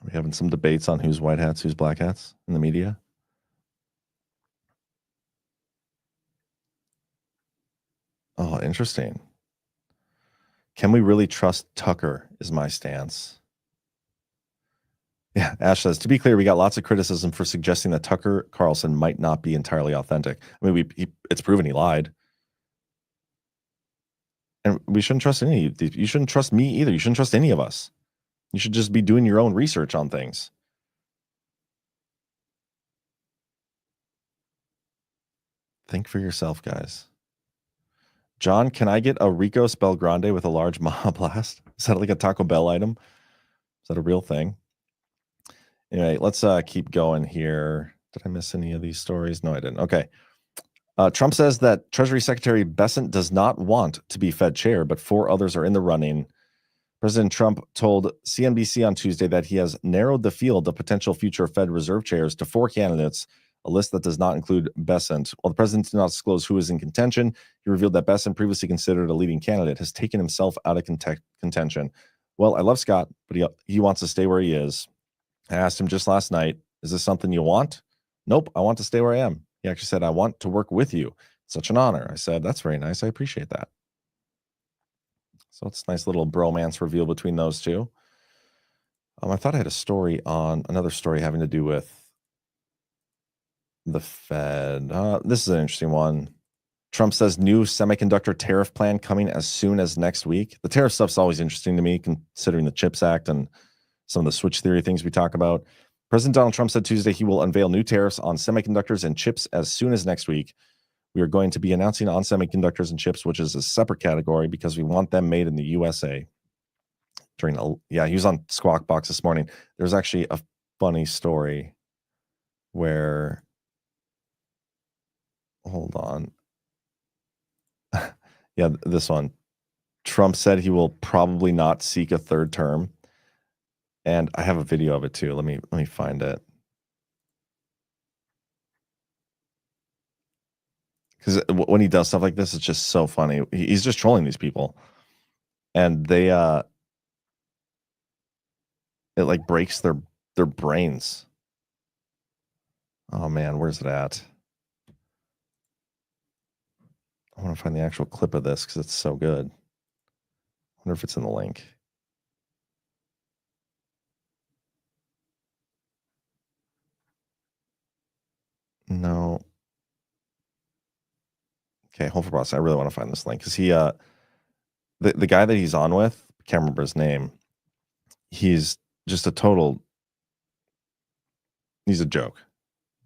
B: Are we having some debates on who's white hats, who's black hats in the media? Oh, interesting. Can we really trust Tucker is my stance. Yeah, Ash says, to be clear, we got lots of criticism for suggesting that Tucker Carlson might not be entirely authentic. I mean, it's proven he lied. And we shouldn't trust any. You shouldn't trust me either. You shouldn't trust any of us. You should just be doing your own research on things. Think for yourself, guys. John, can I get a Rico spelled Grande with a large Maha Blast? Is that like a Taco Bell item? Is that a real thing? Anyway, let's keep going here. Did I miss any of these stories? No, I didn't. Okay. Trump says that Treasury Secretary Bessant does not want to be Fed chair, but 4 others are in the running. President Trump told CNBC on Tuesday that he has narrowed the field of potential future Fed Reserve chairs to 4 candidates, a list that does not include Bessant. While the president did not disclose who is in contention, he revealed that Bessant, previously considered a leading candidate, has taken himself out of contention. Well, I love Scott, but he wants to stay where he is. I asked him just last night, is this something you want? Nope, I want to stay where I am. He actually said, I want to work with you. Such an honor. I said, that's very nice. I appreciate that. So it's a nice little bromance reveal between those two. I thought I had another story having to do with the Fed. This is an interesting one. Trump says new semiconductor tariff plan coming as soon as next week. The tariff stuff's always interesting to me, considering the CHIPS Act and some of the switch theory things we talk about. President Donald Trump said Tuesday he will unveil new tariffs on semiconductors and chips as soon as next week. We are going to be announcing on semiconductors and chips, which is a separate category because we want them made in the USA. He was on Squawk Box this morning. There's actually a funny story where, hold on. Yeah, this one. Trump said he will probably not seek a third term. And I have a video of it too. Let me find it. because when he does stuff like this, it's just so funny. He's just trolling these people, and they it like breaks their brains. Oh man, where's it at? I want to find the actual clip of this because it's so good. I wonder if it's in the link. No. Okay, hold for process. I really want to find this link because he the guy that he's on with, can't remember his name. He's just a total. He's a joke.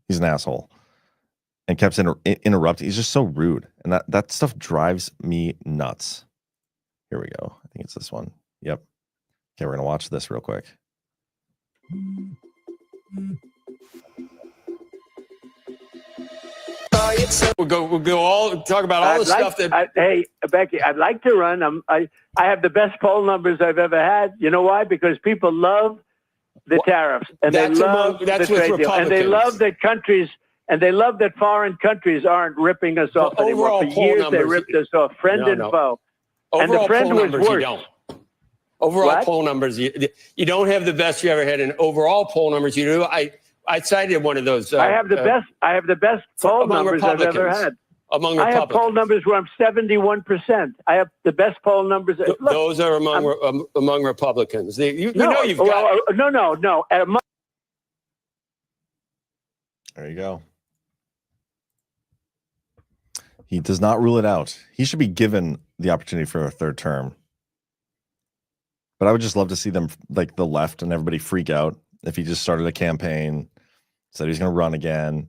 B: He's an asshole, and kept interrupting. He's just so rude, and that stuff drives me nuts. Here we go. I think it's this one. Yep. Okay, we're gonna watch this real quick.
E: We'll go all talk about all the stuff that.
F: Hey, Becky, I'd like to run. I have the best poll numbers I've ever had. You know why? Because people love the tariffs, and they love the trade deal, and they love that countries, and they love that foreign countries aren't ripping us off anymore. For years, they ripped us off, friend and foe. And the friend was worse.
E: Overall poll numbers, you don't have the best you ever had. In overall poll numbers, you do. I cited one of those.
F: I have the best. I have the best poll numbers I've ever had.
E: Among
F: I
E: Republicans.
F: have poll numbers where I'm 71%. I have the best poll numbers. Look,
E: those are among Republicans.
F: No.
B: There you go. He does not rule it out. He should be given the opportunity for a third term. But I would just love to see them, like the left and everybody, freak out if he just started a campaign, said he's going to run again,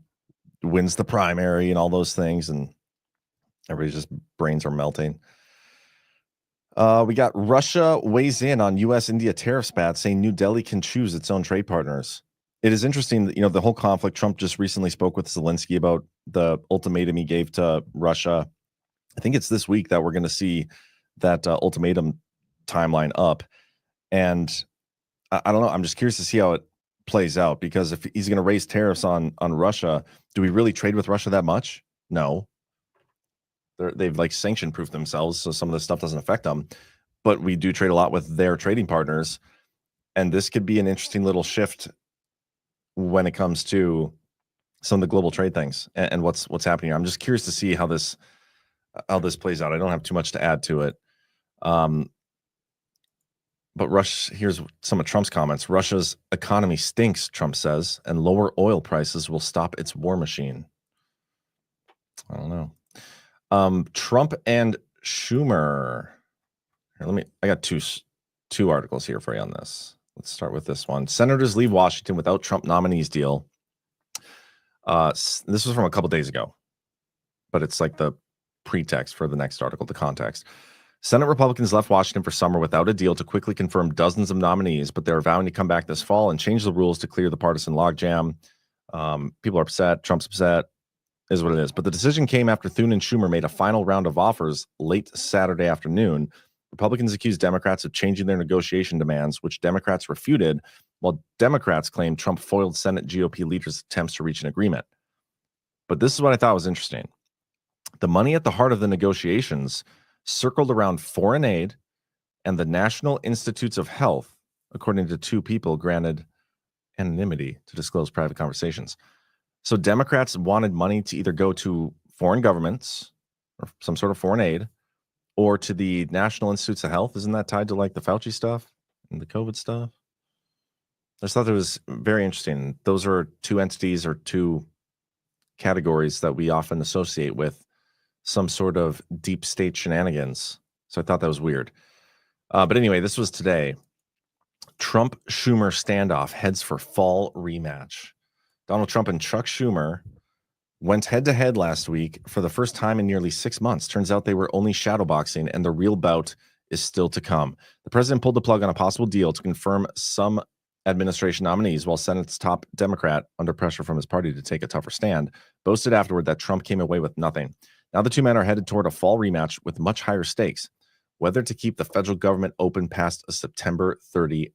B: wins the primary and all those things, and everybody's just brains are melting. We got Russia weighs in on U.S.-India tariff spat, saying New Delhi can choose its own trade partners. It is interesting that, the whole conflict. Trump just recently spoke with Zelensky about the ultimatum he gave to Russia. I think it's this week that we're going to see that ultimatum timeline up. And I don't know. I'm just curious to see how it plays out, because if he's going to raise tariffs on Russia, do we really trade with Russia that much? No. They've like sanction proofed themselves, so some of this stuff doesn't affect them. But we do trade a lot with their trading partners, and this could be an interesting little shift when it comes to some of the global trade things and what's happening here. I'm just curious to see how this plays out. I don't have too much to add to it. But here's some of Trump's comments. Russia's economy stinks, Trump says, and lower oil prices will stop its war machine. I don't know. Trump and Schumer. Here, I got two articles here for you on this. Let's start with this one. Senators leave Washington without Trump nominees deal. This was from a couple days ago, but it's like the pretext for the next article, the context. Senate Republicans left Washington for summer without a deal to quickly confirm dozens of nominees, but they're vowing to come back this fall and change the rules to clear the partisan logjam. People are upset. Trump's upset. Is what it is. But the decision came after Thune and Schumer made a final round of offers late Saturday afternoon. Republicans accused Democrats of changing their negotiation demands, which Democrats refuted, while Democrats claimed Trump foiled Senate GOP leaders' attempts to reach an agreement. But this is what I thought was interesting. The money at the heart of the negotiations circled around foreign aid and the National Institutes of Health, according to two people granted anonymity to disclose private conversations. So Democrats wanted money to either go to foreign governments or some sort of foreign aid, or to the National Institutes of Health. Isn't that tied to like the Fauci stuff and the COVID stuff? I just thought that was very interesting. Those are two entities or two categories that we often associate with some sort of deep state shenanigans. So I thought that was weird. But anyway, this was today. Trump-Schumer standoff heads for fall rematch. Donald Trump and Chuck Schumer went head-to-head last week for the first time in nearly 6 months. Turns out they were only shadowboxing, and the real bout is still to come. The president pulled the plug on a possible deal to confirm some administration nominees, while Senate's top Democrat, under pressure from his party to take a tougher stand, boasted afterward that Trump came away with nothing. Now the two men are headed toward a fall rematch with much higher stakes, whether to keep the federal government open past a September 30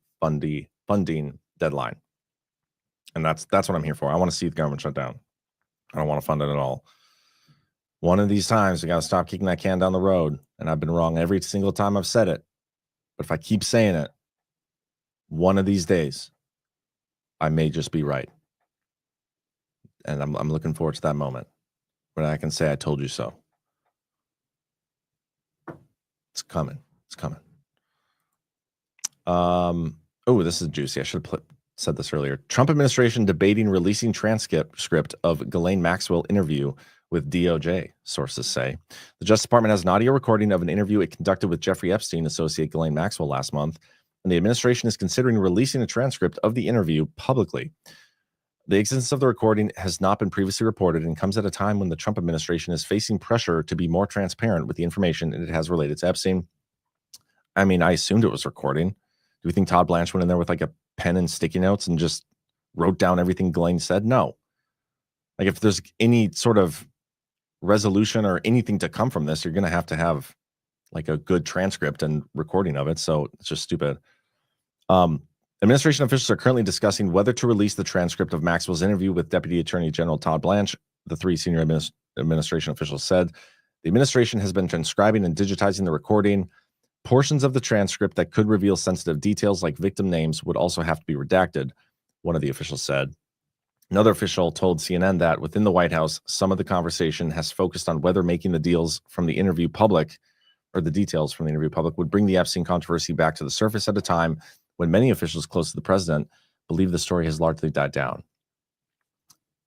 B: funding deadline. And that's what I'm here for. I want to see the government shut down. I don't want to fund it at all. One of these times, we got to stop kicking that can down the road. And I've been wrong every single time I've said it. But if I keep saying it, one of these days, I may just be right. And I'm looking forward to that moment when I can say I told you so. It's coming. It's coming. Oh, this is juicy. I should have said this earlier. Trump administration debating releasing transcript of Ghislaine Maxwell interview with DOJ, sources say. The Justice Department has an audio recording of an interview it conducted with Jeffrey Epstein associate Ghislaine Maxwell last month, and the administration is considering releasing a transcript of the interview publicly. The existence of the recording has not been previously reported and comes at a time when the Trump administration is facing pressure to be more transparent with the information it has related to Epstein. I mean, I assumed it was recording. Do we think Todd Blanche went in there with like a pen and sticky notes and just wrote down everything Ghislaine said? No. Like, if there's any sort of resolution or anything to come from this, you're going to have like a good transcript and recording of it. So it's just stupid. Administration officials are currently discussing whether to release the transcript of Maxwell's interview with Deputy Attorney General Todd Blanche. The three senior administration officials said the administration has been transcribing and digitizing the recording. Portions of the transcript that could reveal sensitive details like victim names would also have to be redacted, one of the officials said. Another official told CNN that within the White House, some of the conversation has focused on whether making the deals from the interview public, or the details from the interview public, would bring the Epstein controversy back to the surface at a time when many officials close to the president believe the story has largely died down.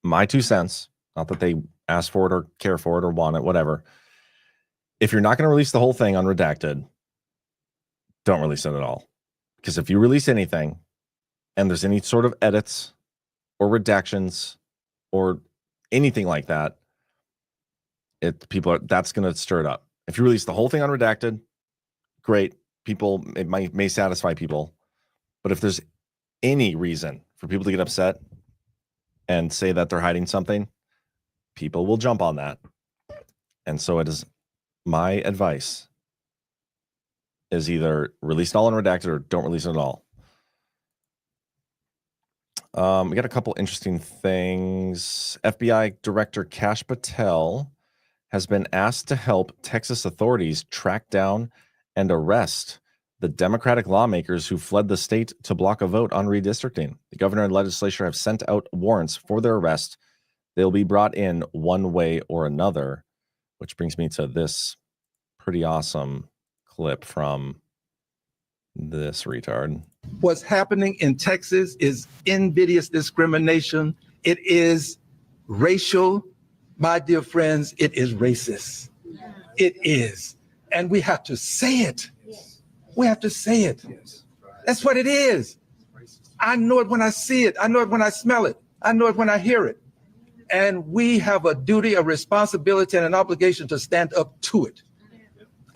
B: My 2 cents, not that they asked for it or care for it or want it, whatever. If you're not going to release the whole thing unredacted, don't release it at all. Because if you release anything and there's any sort of edits or redactions or anything like that, that's going to stir it up. If you release the whole thing unredacted, great. It may satisfy people. But if there's any reason for people to get upset and say that they're hiding something, people will jump on that. And so it is my advice is either release it all unredacted or don't release it at all. We got a couple interesting things. FBI Director Kash Patel has been asked to help Texas authorities track down and arrest the Democratic lawmakers who fled the state to block a vote on redistricting. The governor and legislature have sent out warrants for their arrest. They'll be brought in one way or another, which brings me to this pretty awesome clip from this retard.
G: What's happening in Texas is invidious discrimination. It is racial. My dear friends, it is racist. It is. And we have to say it. We have to say it. That's what it is. I know it when I see it. I know it when I smell it. I know it when I hear it. And we have a duty, a responsibility, and an obligation to stand up to it.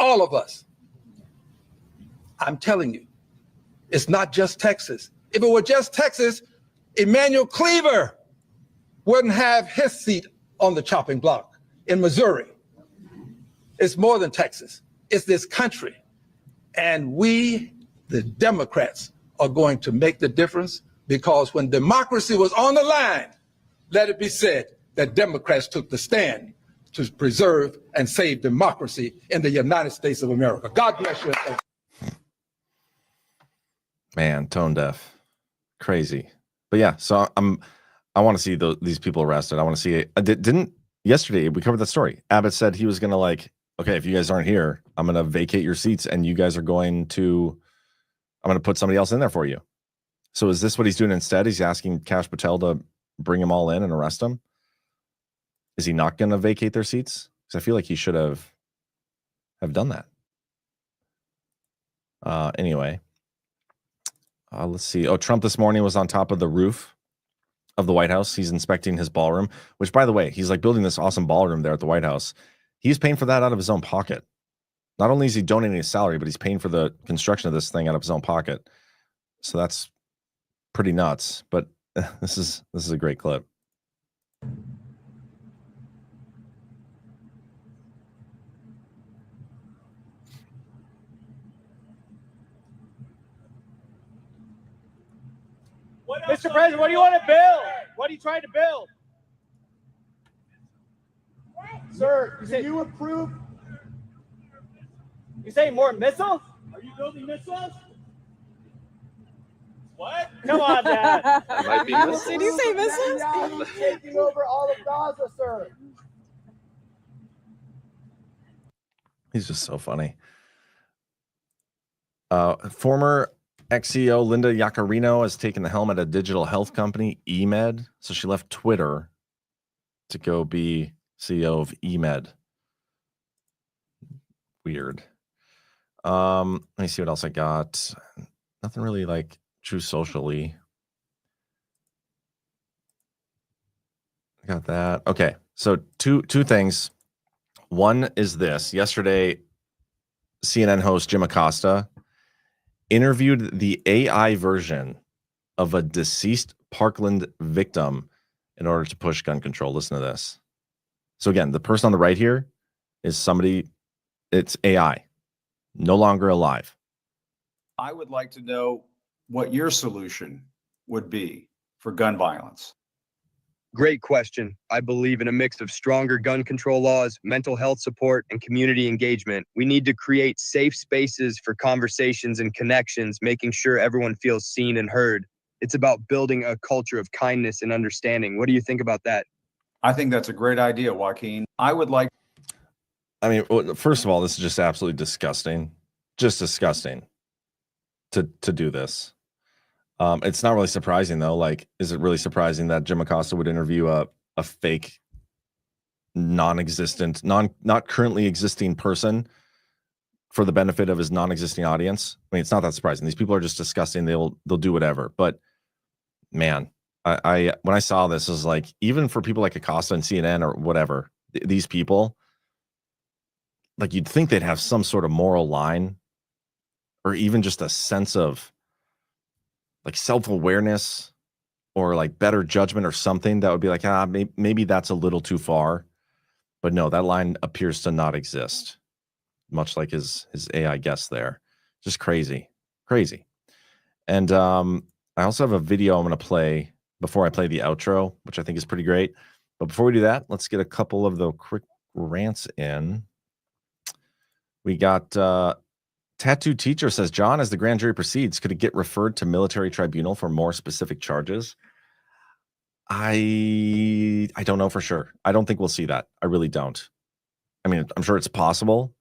G: All of us. I'm telling you, it's not just Texas. If it were just Texas, Emmanuel Cleaver wouldn't have his seat on the chopping block in Missouri. It's more than Texas. It's this country. And we, the Democrats, are going to make the difference, because when democracy was on the line, let it be said that Democrats took the stand to preserve and save democracy in the United States of America. God bless you.
B: Man, tone deaf, crazy. But yeah, so I want to see these people arrested. I want to see it. Didn't yesterday we covered that story. Abbott said he was going to okay, if you guys aren't here, I'm going to vacate your seats and you guys are I'm going to put somebody else in there for you. So is this what he's doing instead? He's asking Kash Patel to bring them all in and arrest them. Is he not going to vacate their seats? Because I feel like he should have done that. Anyway. Let's see. Oh, Trump this morning was on top of the roof of the White House. He's inspecting his ballroom, which, by the way, he's building this awesome ballroom there at the White House. He's paying for that out of his own pocket. Not only is he donating his salary, but he's paying for the construction of this thing out of his own pocket. So that's pretty nuts. But this is a great clip.
H: Mr. President, what do you want to build? What are you trying to build? Sir, do you approve? You say more missiles? Are you building missiles? What? Come on, Dad.
I: Might be missiles.
H: Did you say missiles? Netanyahu taking over all of Gaza, sir.
B: He's just so funny. Former ex-CEO Linda Yaccarino has taken the helm at a digital health company, eMed. So she left Twitter to go be CEO of eMed. Weird. Let me see what else I got. Nothing really like true socially. I got that. Okay. So two things. One is this. Yesterday, CNN host Jim Acosta interviewed the AI version of a deceased Parkland victim in order to push gun control. Listen to this. So again, the person on the right here is somebody, it's AI, no longer alive.
J: I would like to know what your solution would be for gun violence.
K: Great question. I believe in a mix of stronger gun control laws, mental health support, and community engagement. We need to create safe spaces for conversations and connections, making sure everyone feels seen and heard. It's about building a culture of kindness and understanding. What do you think about that?
J: I think that's a great idea, Joaquin. I would like.
B: I mean, first of all, this is just absolutely disgusting. Just disgusting to do this. It's not really surprising though. Like, is it really surprising that Jim Acosta would interview a fake, non-existent, not currently existing person for the benefit of his non-existing audience? I mean, it's not that surprising. These people are just disgusting. They'll do whatever. But man, I when I saw this, is like, even for people like Acosta and CNN or whatever, these people, like, you'd think they'd have some sort of moral line, or even just a sense of like self-awareness or like better judgment or something that would be like, maybe that's a little too far. But no, that line appears to not exist, much like his AI guest there. Just crazy. And I also have a video I'm going to play before I play the outro, which I think is pretty great. But before we do that, let's get a couple of the quick rants in. We got Tattoo Teacher says, John, as the grand jury proceeds, could it get referred to military tribunal for more specific charges? I don't know for sure. I don't think we'll see that. I really don't. I mean, I'm sure it's possible,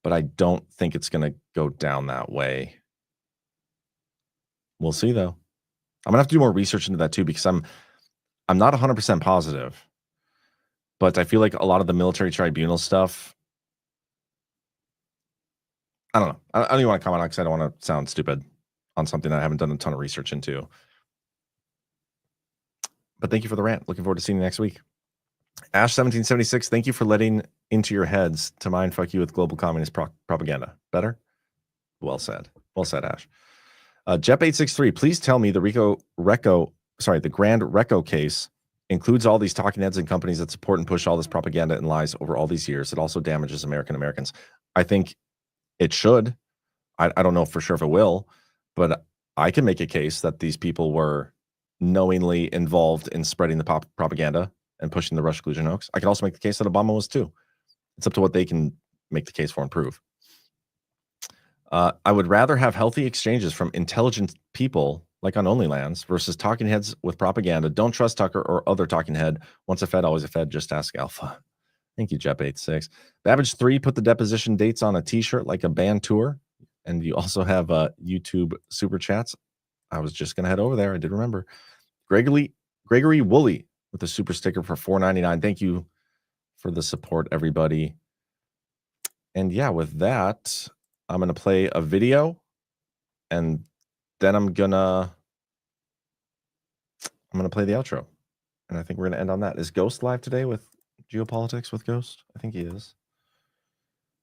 B: but I don't think it's going to go down that way. We'll see, though. I'm going to have to do more research into that, too, because I'm not 100% positive. But I feel like a lot of the military tribunal stuff, I don't know. I don't even want to comment on it because I don't want to sound stupid on something that I haven't done a ton of research into. But thank you for the rant. Looking forward to seeing you next week. Ash1776, thank you for letting into your heads to mind fuck you with global communist propaganda. Better? Well said. Well said, Ash. Jep863, please tell me the the Grand Reco case includes all these talking heads and companies that support and push all this propaganda and lies over all these years. It also damages Americans. I think it should. I don't know for sure if it will, but I can make a case that these people were knowingly involved in spreading the propaganda and pushing the Russia collusion hoax. I can also make the case that Obama was too. It's up to what they can make the case for and prove. I would rather have healthy exchanges from intelligent people like on OnlyLands versus talking heads with propaganda. Don't trust Tucker or other talking head. Once a Fed, always a Fed. Just ask Alpha. Thank you, Jep86. Babbage3, put the deposition dates on a t-shirt like a band tour. And you also have YouTube super chats. I was just going to head over there. I did remember. Gregory Woolley with a super sticker for $4.99. Thank you for the support, everybody. And yeah, with that, I'm going to play a video. And then I'm going to play the outro. And I think we're going to end on that. Is Ghost live today with Geopolitics with Ghost? I think he is.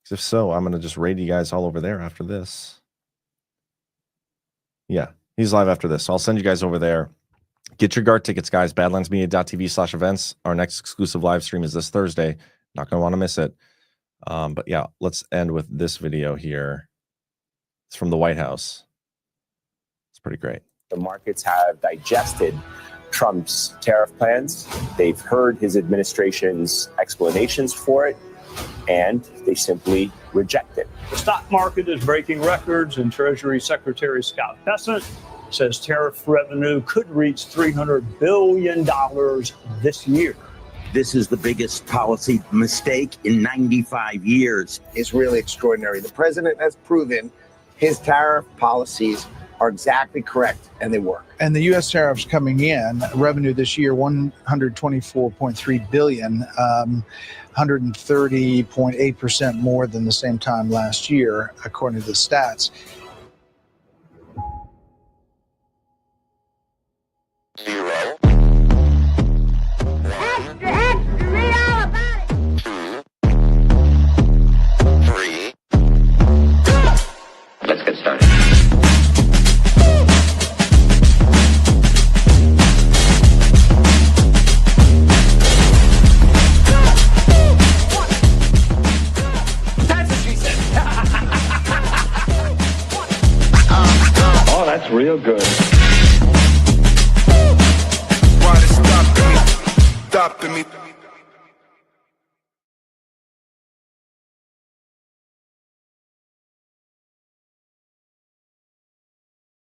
B: If so, I'm going to just raid you guys all over there after this. Yeah, he's live after this. So I'll send you guys over there. Get your guard tickets, guys. Badlandsmedia.tv/events. Our next exclusive live stream is this Thursday. Not going to want to miss it. But yeah, let's end with this video here. It's from the White House. It's pretty great.
L: The markets have digested
I: Trump's tariff plans. They've heard his administration's explanations for it, and they simply reject it.
L: The stock market is breaking records, and Treasury Secretary Scott Bessant says tariff revenue could reach $300 billion this year.
M: This is the biggest policy mistake in 95 years.
H: It's really extraordinary. The president has proven his tariff policies are exactly correct, and they work.
N: And the U.S. tariffs coming in, revenue this year, $124.3 billion, 130.8% more than the same time last year, according to the stats.
O: Let's get started.
H: That's what she said.
F: Oh, that's real good.
H: Why they stopping me?